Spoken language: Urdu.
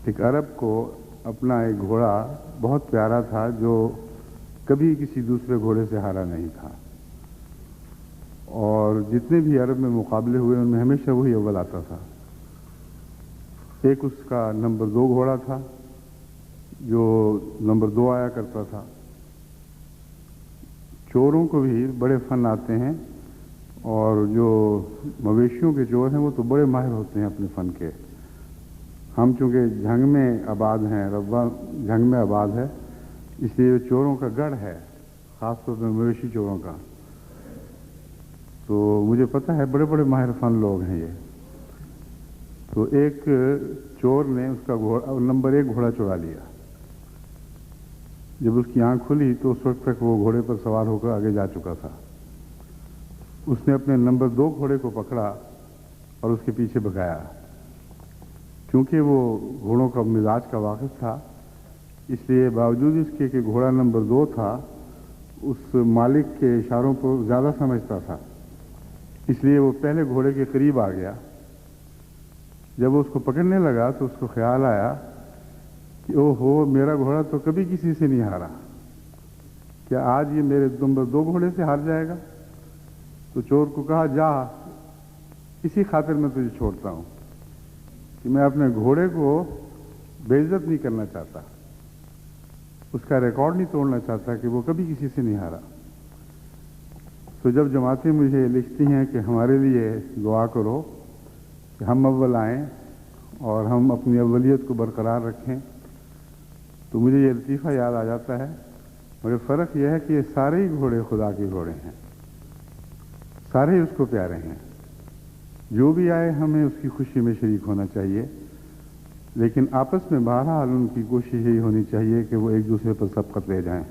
ایک عرب کو اپنا ایک گھوڑا بہت پیارا تھا جو کبھی کسی دوسرے گھوڑے سے ہارا نہیں تھا، اور جتنے بھی عرب میں مقابلے ہوئے ان میں ہمیشہ وہی اول آتا تھا۔ ایک اس کا نمبر 2 گھوڑا تھا جو نمبر 2 آیا کرتا تھا۔ چوروں کو بھی بڑے فن آتے ہیں، اور جو مویشیوں کے چور ہیں وہ تو بڑے ماہر ہوتے ہیں اپنے فن کے۔ ہم چونکہ جھنگ میں آباد ہیں، ربوہ جھنگ میں آباد ہے، اس لیے چوروں کا گڑھ ہے، خاص طور پہ مویشی چوروں کا، تو مجھے پتہ ہے بڑے بڑے ماہر فن لوگ ہیں یہ۔ تو ایک چور نے اس کا نمبر 1 گھوڑا چرا لیا۔ جب اس کی آنکھ کھلی تو اس وقت تک وہ گھوڑے پر سوار ہو کر آگے جا چکا تھا۔ اس نے اپنے نمبر 2 گھوڑے کو پکڑا اور اس کے پیچھے بھگایا۔ کیونکہ وہ گھوڑوں کا مزاج کا واقف تھا، اس لیے باوجود اس کے کہ گھوڑا نمبر 2 تھا، اس مالک کے اشاروں کو زیادہ سمجھتا تھا، اس لیے وہ پہلے گھوڑے کے قریب آ گیا۔ جب وہ اس کو پکڑنے لگا تو اس کو خیال آیا کہ او ہو، میرا گھوڑا تو کبھی کسی سے نہیں ہارا، کیا آج یہ میرے نمبر 2 گھوڑے سے ہار جائے گا؟ تو چور کو کہا، جا، اسی خاطر میں تجھے چھوڑتا ہوں کہ میں اپنے گھوڑے کو بے عزت نہیں کرنا چاہتا، اس کا ریکارڈ نہیں توڑنا چاہتا کہ وہ کبھی کسی سے نہیں ہارا۔ تو جب جماعتیں مجھے لکھتی ہیں کہ ہمارے لیے دعا کرو کہ ہم اول آئیں اور ہم اپنی اولیت کو برقرار رکھیں، تو مجھے یہ لطیفہ یاد آ جاتا ہے، مگر فرق یہ ہے کہ یہ سارے ہی گھوڑے خدا کے گھوڑے ہیں، سارے ہی اس کو پیارے ہیں۔ جو بھی آئے ہمیں اس کی خوشی میں شریک ہونا چاہیے، لیکن آپس میں بہرحال ان کی کوشش یہی ہونی چاہیے کہ وہ ایک دوسرے پر سبقت لے جائیں۔